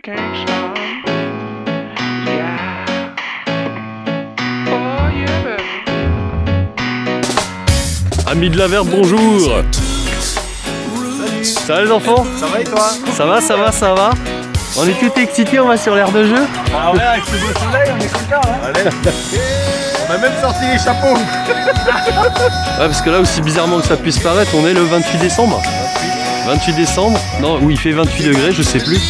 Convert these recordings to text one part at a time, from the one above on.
vacation. Yeah. Oh yeah, baby. Amis de la Verbe, bonjour. Ça va les enfants? Ça va et toi? Ça va. On est tout excités, on va sur l'aire de jeu. Ah ouais, avec ce beau soleil, on est content hein. Allez. On a même sorti les chapeaux. Ouais, parce que là, aussi bizarrement que ça puisse paraître, on est le 28 décembre. 28 décembre? Non, où il fait 28 degrés, je sais plus.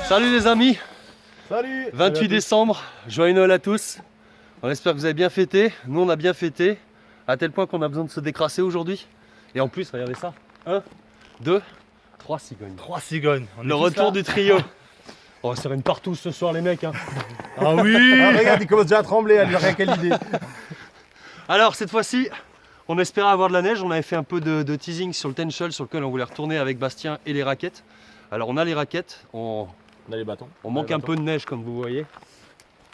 Salut les amis, Salut. 28 décembre, joyeux Noël à tous. On espère que vous avez bien fêté, nous on a bien fêté, à tel point qu'on a besoin de se décrasser aujourd'hui. Et en plus, regardez ça, 1, 2, 3 cigognes. 3 cigognes. Le retour du trio. On va se faire une partout ce soir les mecs. Hein. Ah oui. Ah, regarde, il commence déjà à trembler, elle n'a rien qu'à l'idée. Alors cette fois-ci, on espérait avoir de la neige, on avait fait un peu de teasing sur le Tenchel sur lequel on voulait retourner avec Bastien et les raquettes. Alors on a les raquettes, on a les bâtons. On manque un peu de neige comme vous voyez.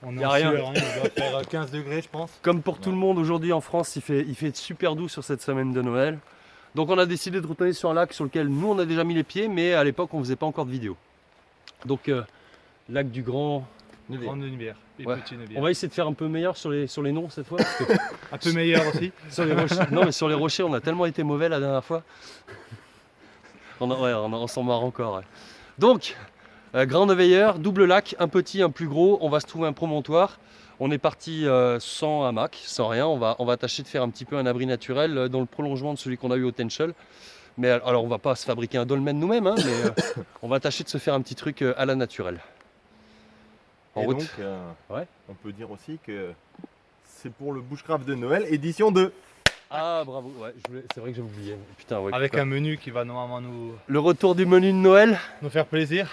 On y a rien. Sueur, hein, il doit faire 15 degrés je pense. Comme pour tout le monde aujourd'hui en France, il fait super doux sur cette semaine de Noël. Donc on a décidé de retourner sur un lac sur lequel nous on a déjà mis les pieds, mais à l'époque on faisait pas encore de vidéo. Donc lac du Grand Nevière. Ouais. On va essayer de faire un peu meilleur sur les noms cette fois. Parce que un peu meilleur aussi. Sur les rochers, non mais sur les rochers on a tellement été mauvais la dernière fois. On s'en marre encore. Ouais. Donc Grand Neveilleur, double lac, un petit, un plus gros, on va se trouver un promontoire. On est parti sans hamac, sans rien, on va tâcher de faire un petit peu un abri naturel dans le prolongement de celui qu'on a eu au Tenchel. Mais alors on va pas se fabriquer un dolmen nous-mêmes, hein, mais on va tâcher de se faire un petit truc à la naturelle. En route. Donc, ouais. On peut dire aussi que c'est pour le Bushcraft de Noël, édition 2. Ah bravo, ouais, c'est vrai que j'ai oublié. Putain, ouais, avec un menu qui va normalement nous... Le retour du menu de Noël. Nous faire plaisir.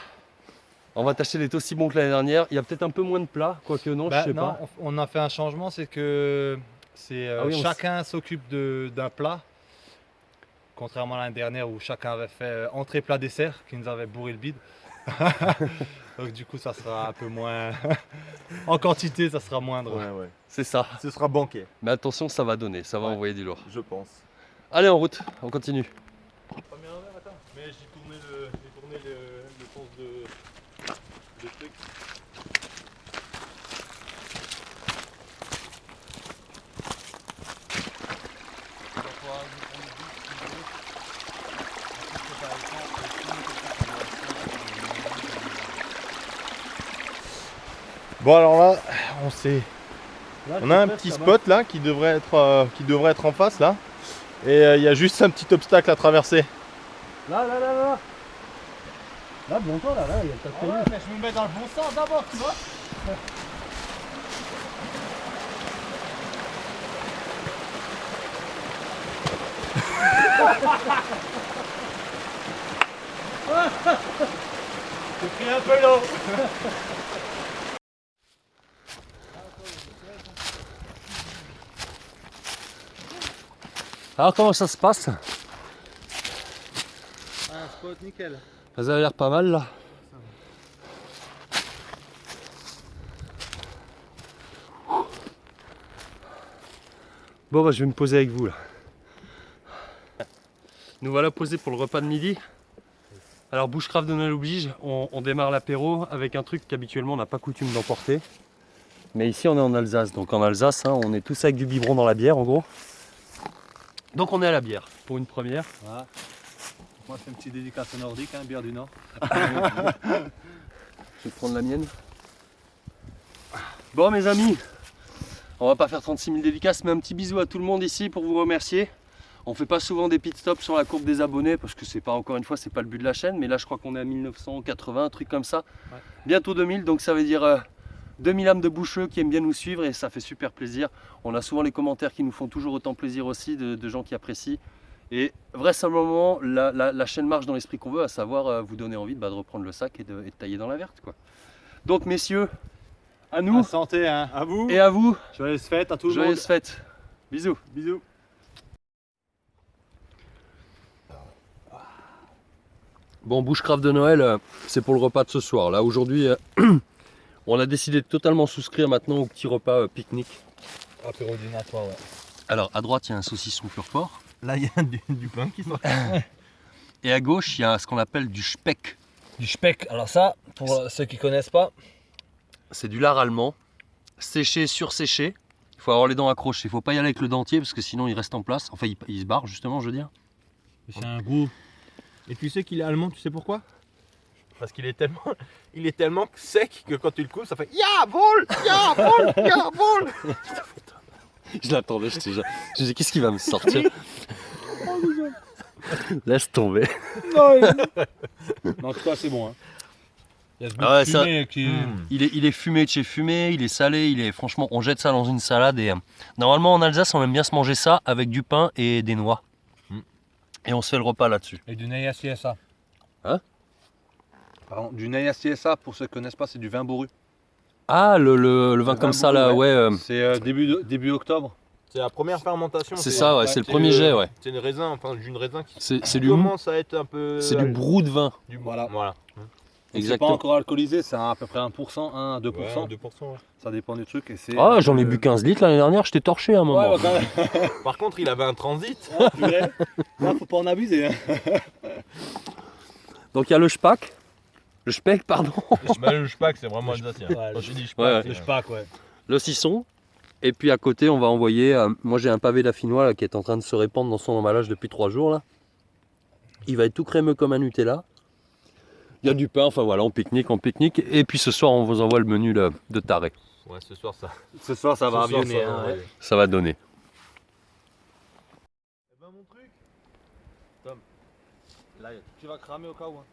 On va tâcher d'être aussi bon que l'année dernière. Il y a peut-être un peu moins de plats, quoique non, je sais non, pas. on a fait un changement, c'est que chacun s'occupe d'un plat. Contrairement à l'année dernière où chacun avait fait entrée, plat, dessert, qui nous avait bourré le bide. Donc du coup ça sera un peu moins... en quantité ça sera moindre. Ouais. C'est ça. Ce sera banquet. Mais attention, ça va donner, ça va envoyer du lourd. Je pense. Allez en route, on continue. Premier envers, attends. Mais j'ai tourné le sens de truc. Bon alors là, on a un petit spot là qui devrait être en face là. Et il y a juste un petit obstacle à traverser. Là, bon temps, là, il y a le tas de cailloux. Mais je me mets dans le bon sens d'abord, tu vois. J'ai pris un peu l'eau. Alors comment ça se passe? Un spot nickel. Ça a l'air pas mal là. Bon bah je vais me poser avec vous là. Nous voilà posés pour le repas de midi. Alors Bushcraft de Noël oblige, on démarre l'apéro avec un truc qu'habituellement on n'a pas coutume d'emporter. Mais ici on est en Alsace, donc en Alsace hein, on est tous avec du biberon dans la bière en gros. Donc on est à la bière pour une première. Voilà. Moi je fais une petite dédicace nordique, hein, bière du Nord. Je vais prendre la mienne. Bon mes amis, on va pas faire 36 000 dédicaces, mais un petit bisou à tout le monde ici pour vous remercier. On fait pas souvent des pit stops sur la courbe des abonnés parce que c'est pas, encore une fois, c'est pas le but de la chaîne, mais là je crois qu'on est à 1980, un truc comme ça. Ouais. Bientôt 2000, donc ça veut dire 2000 âmes de boucheux qui aiment bien nous suivre et ça fait super plaisir. On a souvent les commentaires qui nous font toujours autant plaisir aussi, de gens qui apprécient. Et vraisemblablement, la chaîne marche dans l'esprit qu'on veut, à savoir vous donner envie de reprendre le sac et de tailler dans la verte, quoi. Donc messieurs, À nous. Santé, hein. À vous. Et à vous. Joyeuses fêtes à tout le monde. Joyeuses fêtes. Bisous. Bisous. Bon, bushcraft de Noël, c'est pour le repas de ce soir. Là, aujourd'hui, on a décidé de totalement souscrire maintenant au petit repas pique-nique. Apéro dînatoire, ouais. Alors, à droite, il y a un saucisson pur porc. Là, il y a du pain qui sort. Et à gauche, il y a ce qu'on appelle du speck. Du speck. Alors ça, pour ceux qui connaissent pas, C'est du lard allemand, séché, surséché. Il faut avoir les dents accrochées. Il ne faut pas y aller avec le dentier parce que sinon il reste en place. Enfin, il se barre justement, je veux dire. c'est un goût. Et tu sais qu'il est allemand, tu sais pourquoi? Parce qu'il est tellement sec que quand tu le coupes, ça fait Ya vol, Ya vol, Ya vol. Je l'attendais, je disais qu'est-ce qui va me sortir. Laisse tomber. En tout cas, c'est bon. Hein. Il y a ce goût Ah ouais, de fumée qui... Il est fumé de chez fumé, il est salé, franchement, on jette ça dans une salade et normalement en Alsace on aime bien se manger ça avec du pain et des noix. Et on se fait le repas là-dessus. Et du Neia CSA. Hein? Pardon, du Neia CSA, pour ceux qui connaissent pas, c'est du vin bourru. Ah, le vin comme ça là, ouais. C'est début octobre. C'est la première fermentation. C'est ça, ouais, c'est le premier jet, ouais. C'est une raisin, enfin d'une raisin qui C'est du commence à être un peu. C'est du brou de vin. Voilà. C'est pas Exactement. encore alcoolisé, c'est à peu près 1%, 1 à 2%. Ouais, 2%. Ouais. Ça dépend du truc. Et c'est, Ah, j'en ai bu 15 litres l'année dernière, je t'ai torché à un moment. Ouais, bah, quand même. Par contre, il avait un transit. Là, faut pas en abuser. Hein. Donc il y a le Speck. Le Speck, pardon. Le Speck, c'est vraiment alsacien. Quand je dis Speck, Ouais, Le Spack, ouais. Le Sisson. Et puis à côté, on va envoyer. Moi j'ai un pavé d'affinois là, qui est en train de se répandre dans son emballage depuis 3 jours. Là. Il va être tout crémeux comme un Nutella. Il y a du pain, enfin voilà, on pique-nique. Et puis ce soir, on vous envoie le menu là, de taré. Ouais, ce soir, ça. Ce soir, ça va Ce soir, avionner. ça va, Hein, ouais. Ça va donner. Eh ben, mon truc. Tom, là, tu vas cramer au cas où. Hein.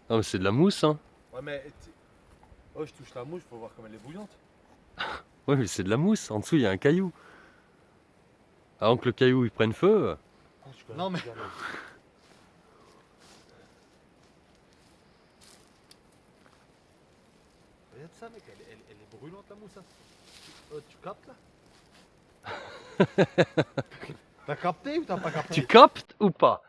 Non mais c'est de la mousse, hein. Ouais, mais. Oh, je touche la mouche pour voir comme elle est bouillante. Ouais, mais c'est de la mousse. En dessous, il y a un caillou. Avant que le caillou il prenne feu. Non, mais. Regarde ça, mec, elle est brûlante la mousse. Hein. Oh, tu captes là? T'as capté ou t'as pas capté? Tu captes ou pas?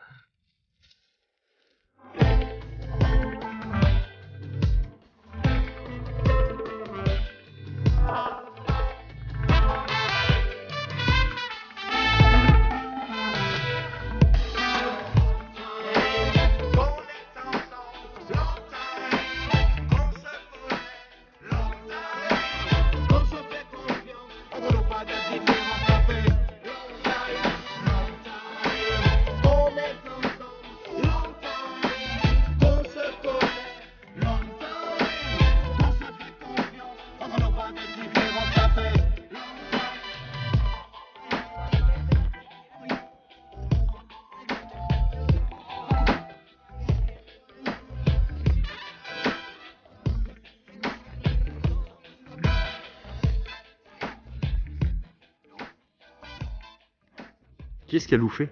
Qui est-ce qui a louffé?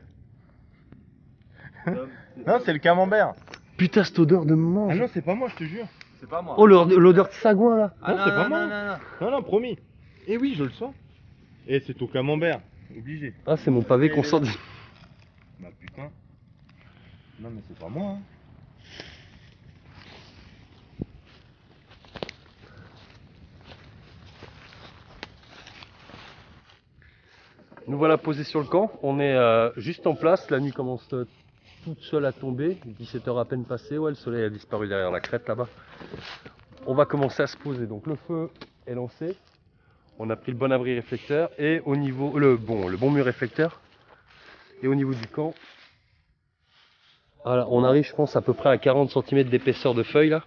Non, c'est le camembert. Putain, cette odeur de mange. Ah non, c'est pas moi, je te jure. C'est pas moi. Oh, l'odeur de sagouin là. Ah non, c'est pas moi. Non, promis. Eh oui, je le sens. Eh, c'est ton camembert. Obligé. Ah, c'est mon pavé qu'on sort. Bah putain. Non, mais c'est pas moi. Hein. Nous voilà posés sur le camp. On est juste en place. La nuit commence toute seule à tomber. 17h à peine passé. Ouais, le soleil a disparu derrière la crête là-bas. On va commencer à se poser. Donc le feu est lancé. On a pris le bon abri réflecteur et au niveau le bon mur réflecteur. Et au niveau du camp, voilà, on arrive, je pense, à peu près à 40 cm d'épaisseur de feuilles là.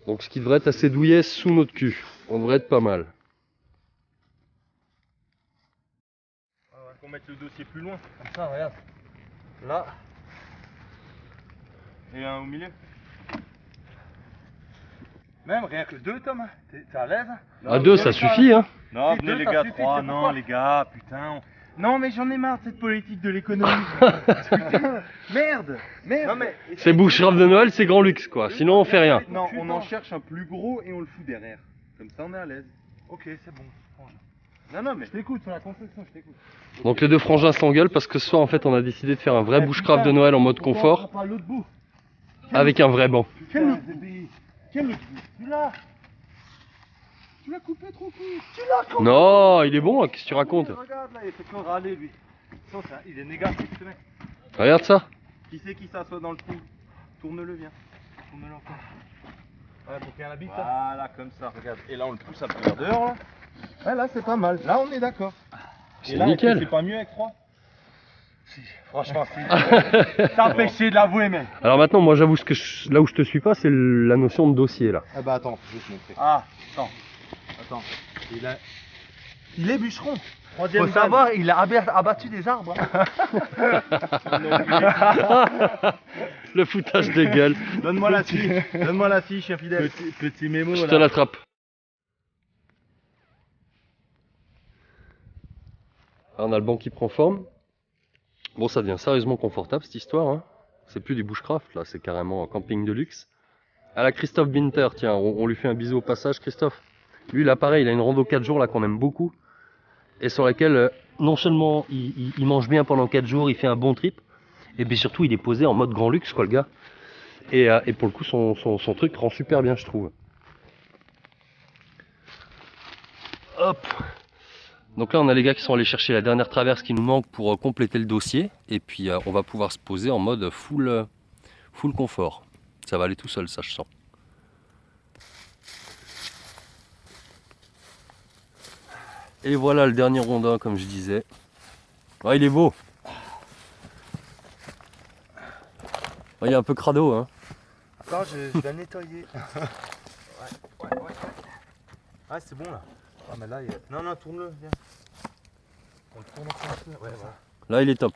Donc ce qui devrait être assez douillet sous notre cul. On devrait être pas mal. On va mettre le dossier plus loin. Comme ça, regarde. Là. Et un au milieu. Même rien que 2, Tom. T'es à l'aise? À 2 ça suffit hein. Non, Si, venez deux, les ça gars, suffit, 3. c'est Non, pourquoi les gars, putain. Non mais j'en ai marre de cette politique de l'économie. Putain, merde. Non mais C'est bouche-rave de Noël, c'est grand luxe quoi. Sinon on fait rien. non, on en cherche un plus gros et on le fout derrière. Comme ça on est à l'aise. Ok, c'est bon. Non mais je t'écoute sur la construction, je t'écoute. Donc les deux frangins s'engueulent parce que ce soir en fait on a décidé de faire un vrai bushcraft de Noël en mode confort Pas l'autre bout. avec un vrai banc. Quel autre bout? Quel autre bout? Celui-là. Tu l'as coupé trop court. Tu l'as coupé. Non, il est bon, qu'est-ce que tu racontes? Regarde là, il fait que râler lui. Il est négatif ce mec. Regarde ça. Qui c'est qui s'assoit dans le trou? Tourne-le, viens. Tourne-le encore. Ouais, pour qu'il y ait un habit, ça. Voilà, comme ça, regarde. Et là, on le pousse un peu vers dehors, là. Ouais, là, c'est pas mal. Là, on est d'accord. C'est Et là, nickel. c'est pas mieux avec 3? Si, franchement, si. T'as fait chier de l'avouer, mec. Alors maintenant, moi j'avoue, là où je te suis pas, c'est la notion de dossier là. Ah bah attends, je vais te montrer. Ah, attends. Il est bûcheron. Faut savoir, il a abattu des arbres. Le foutage de gueule. Donne-moi la scie. Donne-moi la scie, chien fidèle. Petit mémo. Je te l'attrape. Alors, on a le banc qui prend forme. Bon, ça devient sérieusement confortable cette histoire. Hein. C'est plus du bushcraft là, c'est carrément un camping de luxe. À la Christophe Binter, tiens, on lui fait un bisou au passage, Christophe. Lui, là, pareil, il a une rando 4 jours là qu'on aime beaucoup. Et sur laquelle, non seulement il mange bien pendant 4 jours, il fait un bon trip, et puis surtout, il est posé en mode grand luxe, quoi, le gars. Et pour le coup, son truc rend super bien, je trouve. Hop. Donc là, on a les gars qui sont allés chercher la dernière traverse qui nous manque pour compléter le dossier. Et puis, on va pouvoir se poser en mode full confort. Ça va aller tout seul, ça, je sens. Et voilà le dernier rondin, comme je disais. Ouais, il est beau. Ouais, il est un peu crado, hein. Attends, je vais nettoyer. Ouais. Ah, c'est bon là. Ah, mais là, non, tourne-le, viens. On le tourne encore un peu. Ouais, voilà. Là, il est top.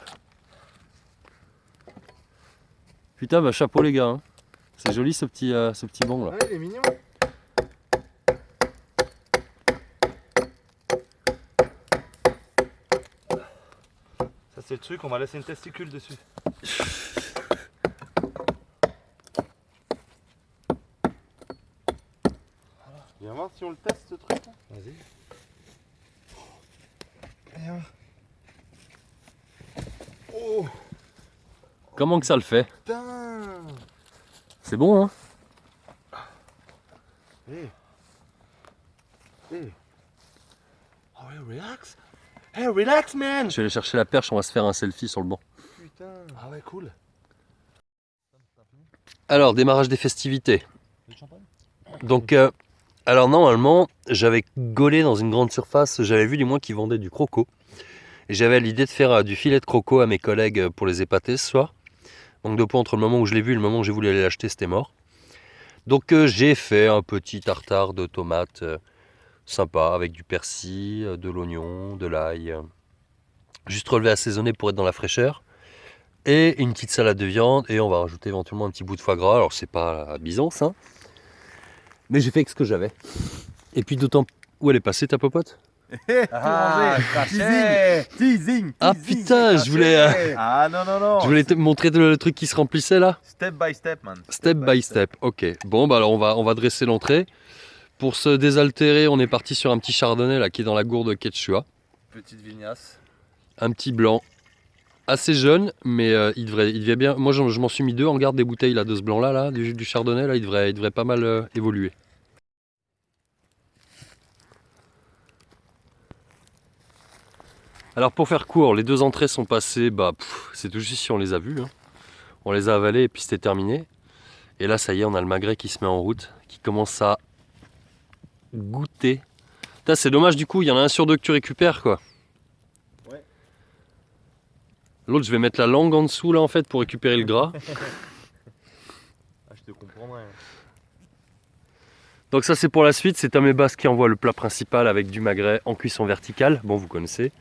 Putain, bah chapeau les gars. Hein. C'est joli ce petit banc là. Ouais, il est mignon. Ça, c'est le truc, on va laisser une testicule dessus. Viens voir si on le teste ce truc là. Vas-y. Viens. Oh Comment que ça le fait? putain. C'est bon hein? Hey. Oh ouais, relax. Hey, relax man. Je vais aller chercher la perche, on va se faire un selfie sur le banc. Putain. Ah ouais, cool. Alors, démarrage des festivités. Donc, alors normalement, j'avais gaulé dans une grande surface, j'avais vu du moins qu'ils vendaient du croco. Et j'avais l'idée de faire du filet de croco à mes collègues pour les épater ce soir. Donc de poids entre le moment où je l'ai vu et le moment où j'ai voulu aller l'acheter, c'était mort. Donc j'ai fait un petit tartare de tomates sympa avec du persil, de l'oignon, de l'ail. Juste relevé assaisonné pour être dans la fraîcheur. Et une petite salade de viande et on va rajouter éventuellement un petit bout de foie gras. Alors c'est pas la Byzance, hein. Mais j'ai fait avec ce que j'avais. Et puis d'autant... Où elle est passée ta popote? Teasing. Ah putain, je voulais... Ah non. Je voulais te montrer le truc qui se remplissait là. Step by step, man. Step by step, ok. Bon, bah alors on va dresser l'entrée. Pour se désaltérer, on est parti sur un petit chardonnay là qui est dans la gourde Quechua. Petite vignasse. Un petit blanc. Assez jeune, mais il devait bien. Moi je m'en suis mis 2 en garde des bouteilles là, de ce blanc là, du chardonnay là, il devrait pas mal évoluer. Alors pour faire court, les 2 entrées sont passées, c'est tout juste si on les a vues. Hein. On les a avalées et puis c'était terminé. Et là ça y est, on a le magret qui se met en route, qui commence à goûter. Putain, c'est dommage du coup, il y en a 1 sur 2 que tu récupères quoi. Ouais. L'autre je vais mettre la langue en dessous là en fait pour récupérer le gras. Ah, je te comprendrais. Donc ça c'est pour la suite, c'est Tamé Basse qui envoie le plat principal avec du magret en cuisson verticale. Bon vous connaissez.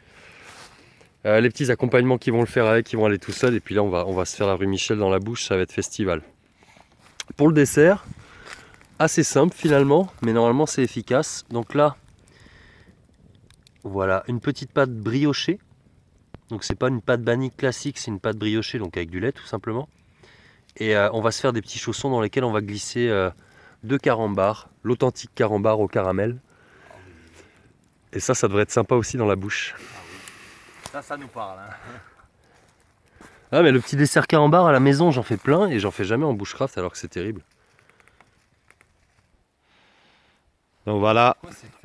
Les petits accompagnements qui vont le faire avec, ils vont aller tout seuls. Et puis là, on va se faire la rue Michel dans la bouche, ça va être festival. Pour le dessert, assez simple finalement, mais normalement c'est efficace. Donc là, voilà, une petite pâte briochée Donc c'est pas une pâte bannique classique, c'est une pâte briochée, donc avec du lait tout simplement. Et on va se faire des petits chaussons dans lesquels on va glisser 2 carambars, l'authentique carambar au caramel. Et ça devrait être sympa aussi dans la bouche. Ça nous parle. Hein. Ah mais le petit dessert carambar à la maison, j'en fais plein et j'en fais jamais en bushcraft alors que c'est terrible. Donc voilà,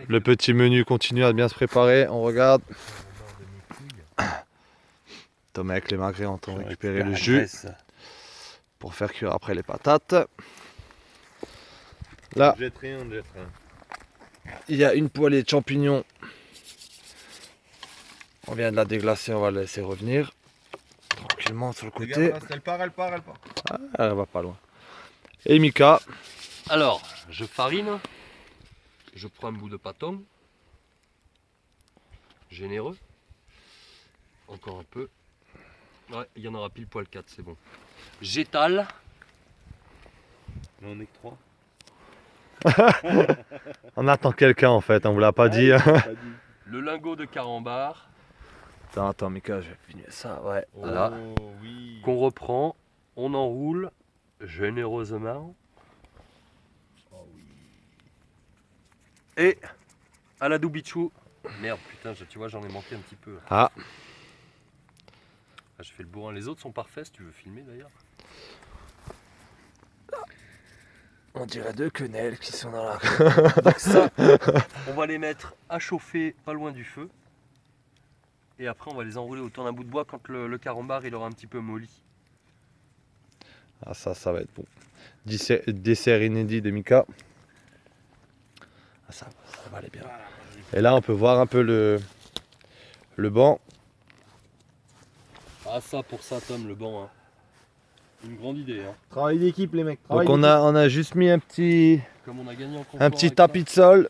le petit menu continue à bien se préparer, on regarde. Thomas avec les magrets ont récupéré le jus pour faire cuire après les patates. Là, Jette rien. il y a une poêlée de champignons. On vient de la déglacer, on va la laisser revenir tranquillement sur le côté. Elle part. Ah, elle va pas loin. Et Mika. Alors, je farine, je prends un bout de pâton, généreux, encore un peu, ouais, il y en aura pile poil 4, c'est bon. J'étale. Mais on est que 3. On attend quelqu'un en fait, on vous l'a pas dit. Le lingot de carambar. Attends Mika, je vais finir ça, ouais. Voilà. Oui. Qu'on reprend, on enroule généreusement. Et à la doubichou. Merde, putain, tu vois, j'en ai manqué un petit peu. Ah. Je fais le bourrin. Les autres sont parfaits si tu veux filmer d'ailleurs. On dirait 2 quenelles qui sont dans la... Donc ça, on va les mettre à chauffer pas loin du feu. Et après, on va les enrouler autour d'un bout de bois quand le carambar il aura un petit peu molli. Ah ça va être bon. Dessert inédit de Mika. Ah, ça va aller bien. Et là on peut voir un peu le banc. Ah ça, pour ça Tom, le banc. Hein. Une grande idée. Hein. Travail d'équipe les mecs. Donc on a juste mis un petit Comme on a gagné en confort un petit avec tapis de sol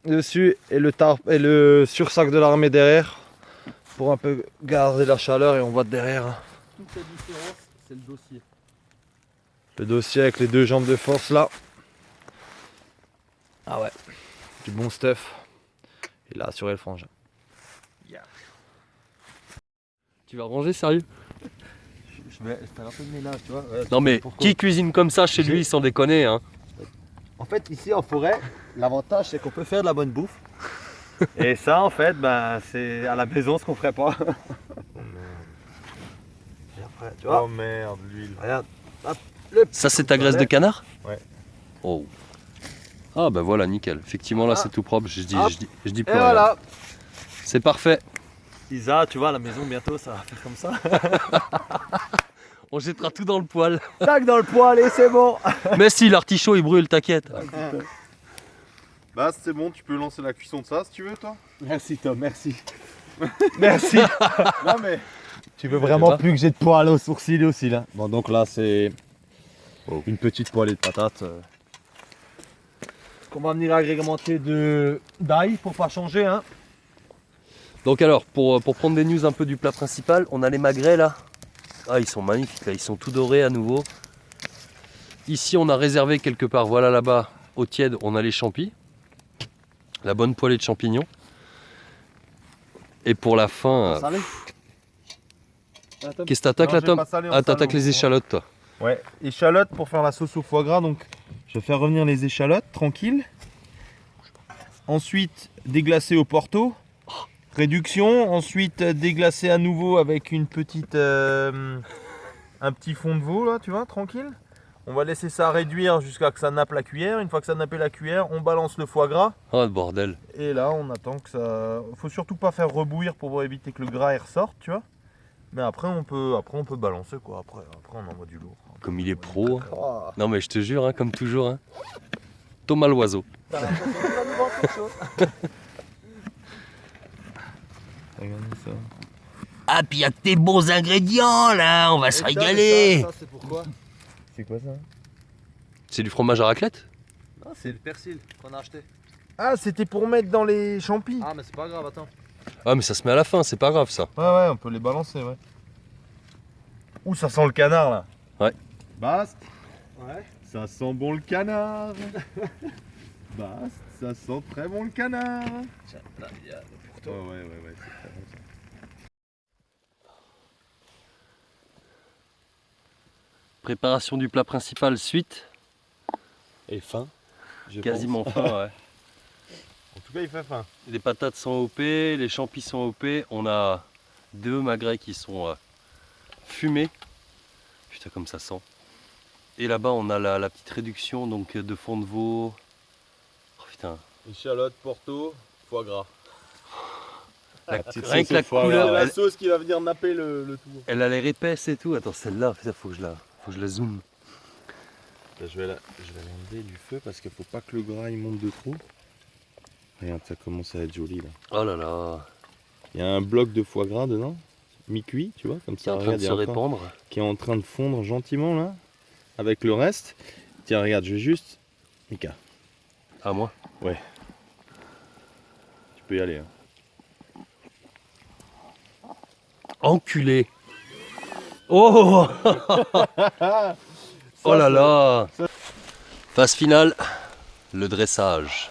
dessus et le sursac de l'armée derrière pour un peu garder la chaleur et on voit derrière hein, toute la différence, c'est le dossier. le dossier avec les 2 jambes de force là. Ah ouais, du bon stuff. Il a assuré le frangin. Tu vas ranger sérieux? Je vais faire un peu de ménage, tu vois. Non mais qui cuisine comme ça chez lui sans déconner hein? En fait, ici en forêt, l'avantage c'est qu'on peut faire de la bonne bouffe. Et ça, en fait, ben, c'est à la maison ce qu'on ferait pas. Et après, tu vois, Oh merde, l'huile. regarde. Ça c'est ta graisse de canard? Ouais. Oh. Ah bah voilà, nickel. Effectivement là c'est tout propre, je dis Et plus rien. voilà. C'est parfait. Isa, tu vois, à la maison bientôt ça va faire comme ça. On jettera tout dans le poêle. Tac dans le poêle et c'est bon. Mais si l'artichaut il brûle, t'inquiète. Bah c'est bon, tu peux lancer la cuisson de ça si tu veux toi. Merci Tom, merci. Merci. Non mais. Tu veux vraiment plus que j'ai de poils aux sourcils aussi là. Bon donc là c'est une petite poêlée de patates. Qu'on va venir agrémenter d'ail pour pas changer hein. Donc alors, pour prendre des news un peu du plat principal, on a les magrets là. Ah ils sont magnifiques là, ils sont tout dorés à nouveau. Ici on a réservé quelque part, voilà là-bas, au tiède, on a les champis. La bonne poêlée de champignons. Et pour la fin... Qu'est-ce que t'attaques là Tom? Ah t'attaques les échalotes toi. Ouais, échalotes pour faire la sauce au foie gras, donc je vais faire revenir les échalotes, tranquille. Ensuite, déglacer au porto. Réduction, ensuite déglacer à nouveau avec une petite, un petit fond de veau là, tu vois, tranquille. On va laisser ça réduire jusqu'à que ça nappe la cuillère. Une fois que ça nappe la cuillère, on balance le foie gras. Oh le bordel. Et là, on attend que ça... Faut surtout pas faire rebouillir pour éviter que le gras il ressorte, tu vois. Mais après on peut balancer quoi. Après on envoie du lourd. Comme il est pro. Hein. Non mais je te jure, hein, comme toujours. Hein. Thomas l'oiseau. Regardez ça. Ah, puis il y a que tes bons ingrédients là, on va se régaler. Ça, c'est pourquoi? C'est quoi ça? C'est du fromage à raclette? Non, c'est le persil qu'on a acheté. Ah, c'était pour mettre dans les champis. Ah, mais c'est pas grave, attends. Ah mais ça se met à la fin, c'est pas grave ça. Ouais, on peut les balancer, ouais. Ouh, ça sent le canard là. Ouais. Bast, Ouais. ça sent bon le canard. Bast, ça sent très bon le canard. Tiens, là, il y a pour toi. Ouais, c'est très bon ça. Préparation du plat principal, suite. Et faim. Quasiment faim, ouais. En tout cas, il fait faim. Les patates sont OP, les champis sont OP. On a 2 magrets qui sont fumés. Putain, comme ça sent. Et là-bas, on a la petite réduction donc, de fond de veau. Oh putain. Échalote, Porto, foie gras. Rien que la couleur, La sauce qui va venir napper le tout. elle a l'air épaisse et tout. Attends, celle-là, faut que je la zoome. Là, je vais l'enlever du feu parce qu'il faut pas que le gras il monte de trop. Regarde, ça commence à être joli là. Oh là là. Il y a un bloc de foie gras dedans, mi-cuit, tu vois, comme Qui est ça. en train de regarde, il y se a encore- répandre. qui est en train de fondre gentiment là, avec le reste. Tiens, regarde, je vais juste. Mika, À moi. tu peux y aller. Hein. Enculé. Oh. Oh là là. Phase finale, le dressage.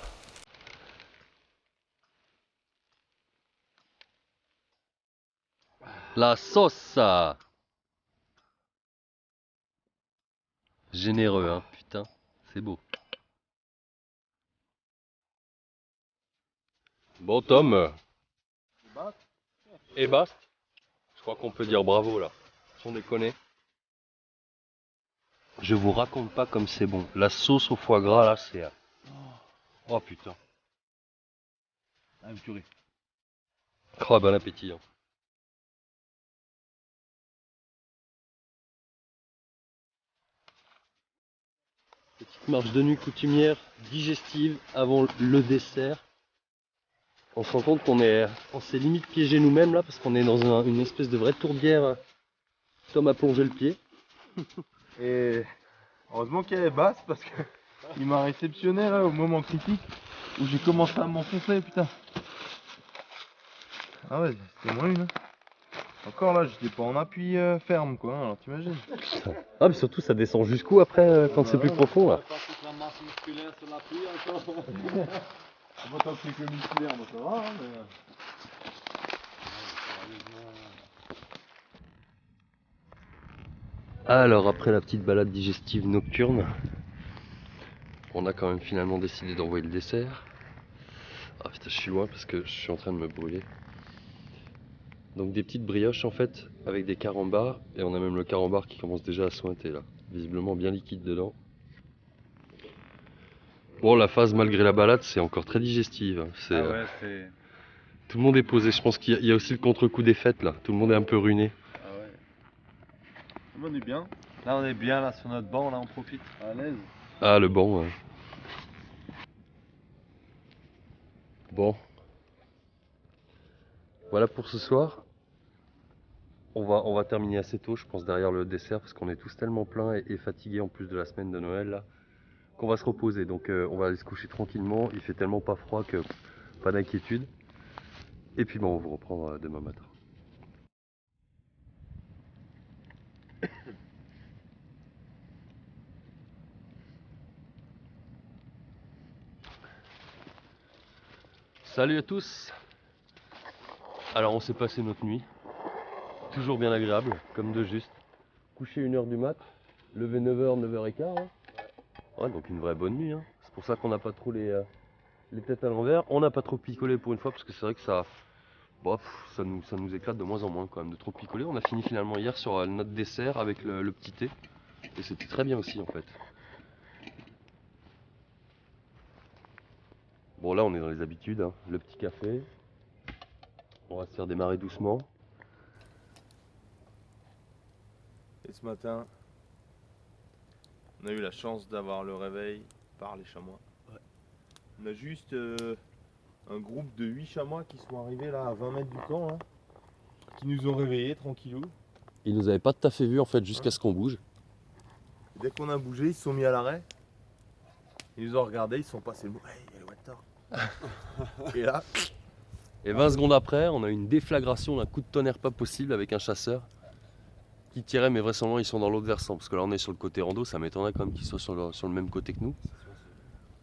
La sauce. Généreux, hein, putain, c'est beau. Bon Tom. Et basta. Je crois qu'on peut dire bravo là. Sans déconner. Je vous raconte pas comme c'est bon. La sauce au foie gras là, c'est... Oh putain. Ah, purée. Oh, bon appétit. Hein. Petite marche de nuit coutumière, digestive avant le dessert. On se rend compte on s'est limite piégé nous-mêmes là parce qu'on est dans une espèce de vraie tourbière. Tom a plongé le pied. Et heureusement qu'il y avait Basse parce qu'il m'a réceptionné là au moment critique où j'ai commencé à m'enfoncer, putain. Ah ouais, c'était moins une. Hein. Encore là, j'étais pas en appui ferme quoi, alors t'imagines. Ah mais surtout ça descend jusqu'où après quand c'est plus profond là. La masse musculaire sur l'appui encore. Moi tant que c'est que musculaire, moi ça va, hein, mais... Alors après la petite balade digestive nocturne, on a quand même finalement décidé d'envoyer le dessert. Ah putain je suis loin parce que je suis en train de me brûler. Donc des petites brioches en fait avec des carambars et on a même le carambar qui commence déjà à sointer là. Visiblement bien liquide dedans. Bon la phase malgré la balade c'est encore très digestive. C'est, c'est... tout le monde est posé, je pense qu'il y a aussi le contre-coup des fêtes là. Tout le monde est un peu ruiné. Ah ouais. On est bien, Là on est bien là sur notre banc, là on profite. à l'aise. Ah le banc ouais. Bon. Voilà pour ce soir. On va terminer assez tôt, je pense, derrière le dessert, parce qu'on est tous tellement pleins et fatigués en plus de la semaine de Noël, là, qu'on va se reposer. Donc on va aller se coucher tranquillement, il fait tellement pas froid que pas d'inquiétude. Et puis bon, on va vous reprendre demain matin. Salut à tous. Alors on s'est passé notre nuit, toujours bien agréable, comme de juste. Couché 1h du mat, levé 9h, 9h15. Hein. Ouais, donc une vraie bonne nuit. Hein. C'est pour ça qu'on n'a pas trop les têtes à l'envers. On n'a pas trop picolé pour une fois, parce que c'est vrai que ça nous éclate de moins en moins quand même de trop picoler. On a fini finalement hier sur notre dessert avec le petit thé. Et c'était très bien aussi en fait. Bon là on est dans les habitudes, hein. Le petit café. On va se faire démarrer doucement. Et ce matin, on a eu la chance d'avoir le réveil par les chamois. Ouais. On a juste un groupe de 8 chamois qui sont arrivés là à 20 mètres du camp, là, qui nous ont réveillés tranquillou. Ils nous avaient pas tout à fait vus en fait jusqu'à ce qu'on bouge. Et dès qu'on a bougé, ils se sont mis à l'arrêt. Ils nous ont regardé, ils se sont passés le mot. Hey, il y a le water. Et là, Et 20 secondes après, on a eu une déflagration d'un coup de tonnerre pas possible avec un chasseur qui tirait, mais vraisemblablement ils sont dans l'autre versant. Parce que là on est sur le côté rando, ça m'étonnerait quand même qu'ils soient sur le même côté que nous.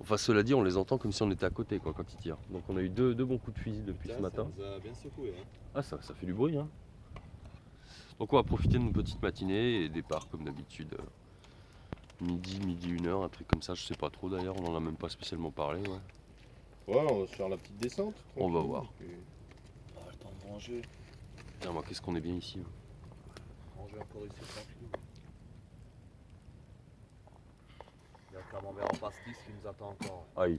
Enfin cela dit, on les entend comme si on était à côté quoi, quand ils tirent. Donc on a eu deux bons coups de fusil depuis ce matin. Ça nous a bien secoué. Hein. Ah ça fait du bruit hein. Donc on va profiter de nos petites matinées et départ comme d'habitude. Midi, 1h, un truc comme ça, je sais pas trop d'ailleurs, on en a même pas spécialement parlé. Ouais. Ouais, on va se faire la petite descente. On va voir. Ah, le temps de manger. Putain, moi, qu'est-ce qu'on est bien ici. Manger encore ici tranquille. Il y a le camembert en pastis qui nous attend encore. Aïe.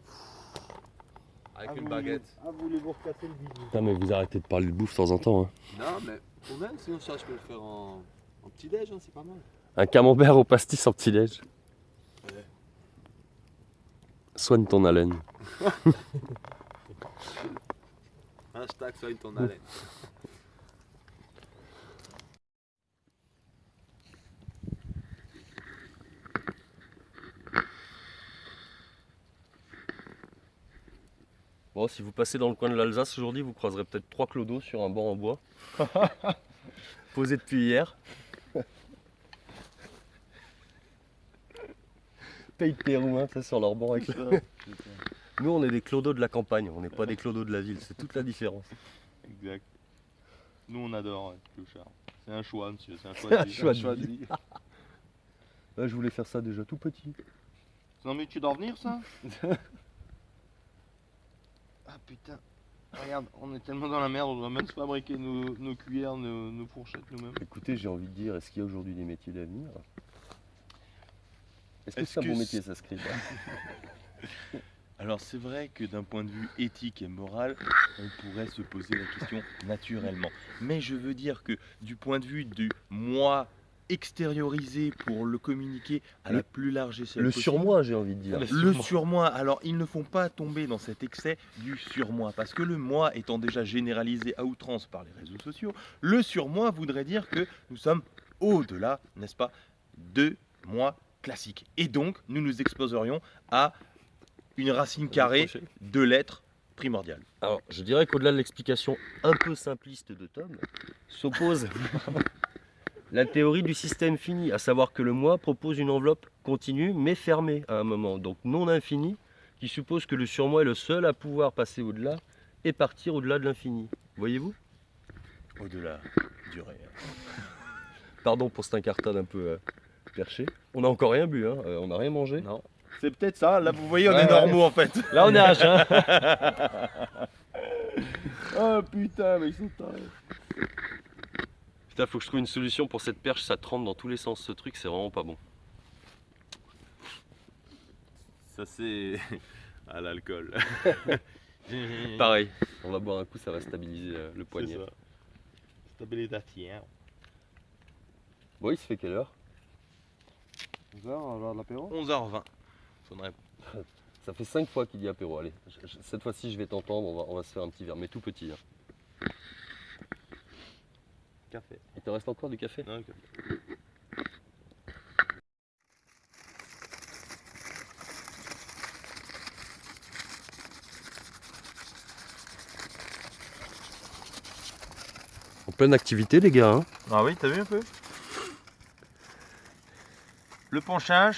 Avec une baguette. Ah, voulez-vous recasser le bisou? Putain, mais vous arrêtez de parler de bouffe de temps en temps. Hein. Non, mais ou même sinon ça, je peux le faire en petit-déj, hein, c'est pas mal. Un camembert au pastis en petit-déj. Ouais. Soigne ton haleine. Hashtag soigne ton haleine. Bon, si vous passez dans le coin de l'Alsace aujourd'hui, vous croiserez peut-être 3 clodos sur un banc en bois. Posé depuis hier. Paye tes roumains, ça, sur leur banc avec ça. Nous, on est des clodos de la campagne, on n'est pas des clodos de la ville, c'est toute la différence. Exact. Nous, on adore être clochard. C'est un choix, monsieur. C'est un choix de vie. Choix de vie. Là, je voulais faire ça déjà tout petit. C'est un métier d'avenir, ça? Ah putain. Regarde, on est tellement dans la merde, on doit même se fabriquer nos cuillères, nos fourchettes nous-mêmes. Écoutez, j'ai envie de dire, est-ce qu'il y a aujourd'hui des métiers d'avenir? Est-ce que Est-ce c'est un que bon c'est- métier, ça se crée Alors c'est vrai que d'un point de vue éthique et moral, on pourrait se poser la question naturellement. Mais je veux dire que du point de vue du moi extériorisé pour le communiquer à la plus large échelle Le possible, surmoi, j'ai envie de dire. le surmoi, alors ils ne font pas tomber dans cet excès du surmoi, parce que le moi étant déjà généralisé à outrance par les réseaux sociaux, le surmoi voudrait dire que nous sommes au-delà, n'est-ce pas, de moi classique. Et donc, nous nous exposerions à une racine carrée de l'être primordial. Alors, je dirais qu'au-delà de l'explication un peu simpliste de Tom, s'oppose la théorie du système fini, à savoir que le moi propose une enveloppe continue mais fermée à un moment, donc non infinie, qui suppose que le surmoi est le seul à pouvoir passer au-delà et partir au-delà de l'infini. Voyez-vous? Au-delà du réel. Pardon pour cet incartade un peu perché. On n'a encore rien bu, hein, on n'a rien mangé. Non. C'est peut-être ça, là vous voyez on Ouais, est ouais. normaux en fait. Là on est à jeun. Oh putain mais ils sont tarés. Putain, faut que je trouve une solution pour cette perche, ça trempe dans tous les sens ce truc, c'est vraiment pas bon. Ça c'est à l'alcool. Pareil, on va boire un coup, ça va stabiliser le poignet. C'est ça. Stabilisation. Bon, il se fait quelle heure? 11h, on va avoir de l'apéro. 11h20. Faudrait... Ça fait 5 fois qu'il dit apéro, allez. Cette fois-ci je vais t'entendre, on va se faire un petit verre, mais tout petit. Hein. Café. Il te reste encore du café? Non, café. En pleine activité les gars, hein. Ah oui, t'as vu un peu? Le ponchage.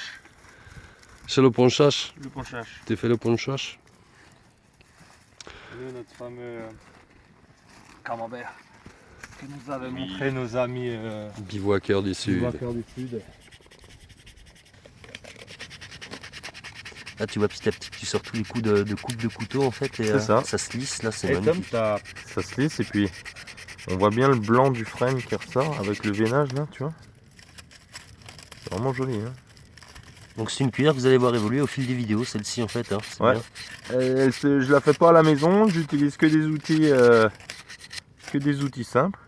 C'est le ponchage, Le ponchage. t'es fait le ponchage? Nous, notre fameux camembert que nous avaient Oui. montré nos amis Bivouaqueur du Sud. bivouaqueurs du Sud. Là, tu vois, petit à petit, tu sors tous les coups de coupe de couteau, en fait, et C'est ça. ça se lisse, là, c'est Et Tom, magnifique. ça se lisse et puis on voit bien le blanc du frame qui ressort avec le veinage là, tu vois. C'est vraiment joli. Hein. Donc, c'est une cuillère que vous allez voir évoluer au fil des vidéos, celle-ci, en fait. Hein, c'est Ouais. bien. Je la fais pas à la maison, j'utilise que des outils simples.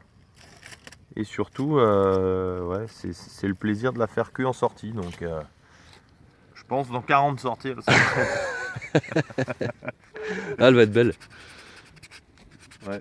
Et surtout, ouais, c'est le plaisir de la faire que en sortie. Donc, je pense dans 40 sorties. Elle sera prête. Ah, elle va être belle. Ouais.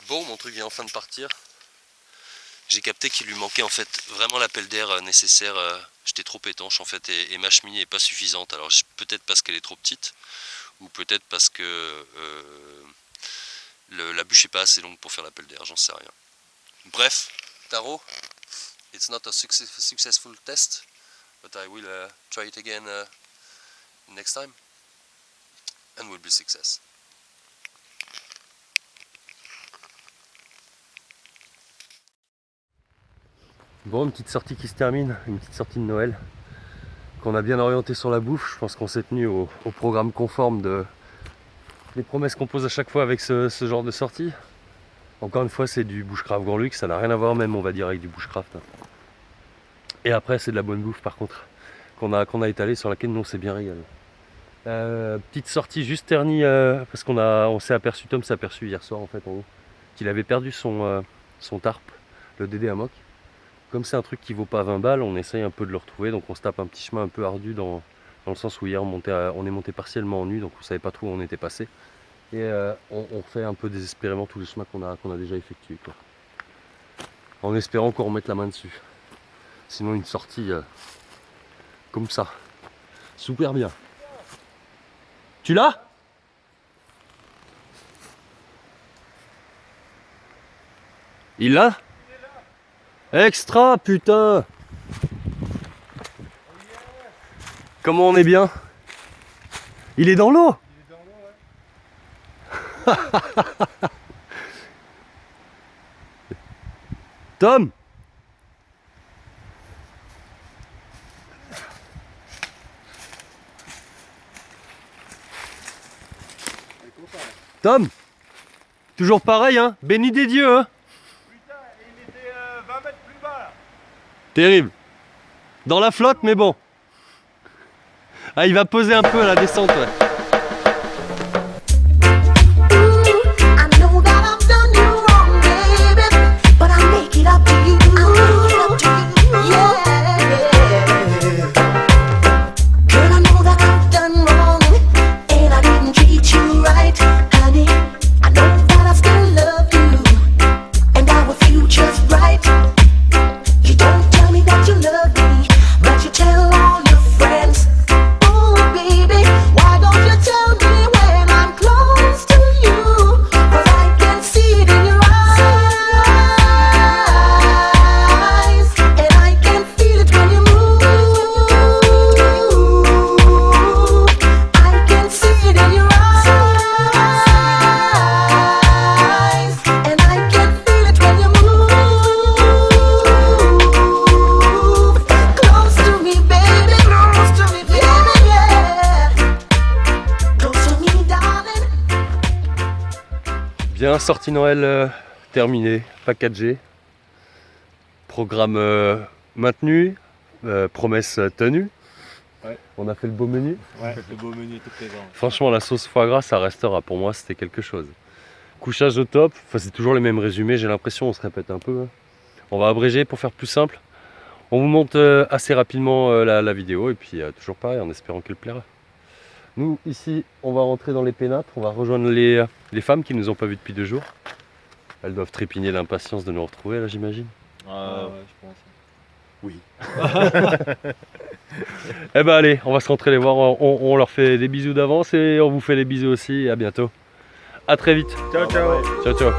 Bon, mon truc vient enfin de partir. J'ai capté qu'il lui manquait en fait vraiment l'appel d'air nécessaire. J'étais trop étanche en fait et ma cheminée n'est pas suffisante. Alors peut-être parce qu'elle est trop petite ou peut-être parce que la bûche n'est pas assez longue pour faire l'appel d'air, j'en sais rien. Bref, Taro, it's not a successful test, but I will try it again next time and will be success. Bon, une petite sortie qui se termine, une petite sortie de Noël qu'on a bien orientée sur la bouffe. Je pense qu'on s'est tenu au programme conforme des promesses qu'on pose à chaque fois avec ce genre de sortie. Encore une fois, c'est du bushcraft grand luxe, ça n'a rien à voir même, on va dire, avec du bushcraft. Et après, c'est de la bonne bouffe par contre, qu'on a étalée, sur laquelle nous on s'est bien régalé. Petite sortie juste ternie, parce on s'est aperçu, Tom s'est aperçu hier soir en fait, en haut, qu'il avait perdu son tarp, le DD Hammock. Comme c'est un truc qui vaut pas 20 balles, on essaye un peu de le retrouver, donc on se tape un petit chemin un peu ardu dans le sens où hier on est monté partiellement en nu, donc on savait pas trop où on était passé. Et on fait un peu désespérément tous les chemins qu'on a déjà effectués, quoi. En espérant qu'on remette la main dessus. Sinon une sortie comme ça, super bien. Tu l'as ? Il l'a ? Extra, putain! Comment on est bien? Il est dans l'eau? Tom! Tom! Toujours pareil, hein? Béni des dieux, hein? Terrible. Dans la flotte, mais bon. Ah, il va poser un peu à la descente, ouais. Bien, sortie Noël terminée, packagée, programme maintenu, promesse tenue. Ouais. On a fait le beau menu. Ouais, le beau menu était présent. Franchement, la sauce foie gras, ça restera. Pour moi, c'était quelque chose. Couchage au top, enfin, c'est toujours les mêmes résumés, j'ai l'impression, on se répète un peu. Hein. On va abréger pour faire plus simple. On vous montre assez rapidement la vidéo et puis toujours pareil, en espérant qu'elle plaira. Nous, ici, on va rentrer dans les pénates, on va rejoindre les femmes qui ne nous ont pas vus depuis 2 jours. Elles doivent trépigner d'impatience de nous retrouver, là, j'imagine. Ouais, je pense. Oui. Eh ben allez, on va se rentrer les voir, on leur fait des bisous d'avance et on vous fait des bisous aussi et à bientôt. À très vite. Ciao, ciao. Ciao, ciao.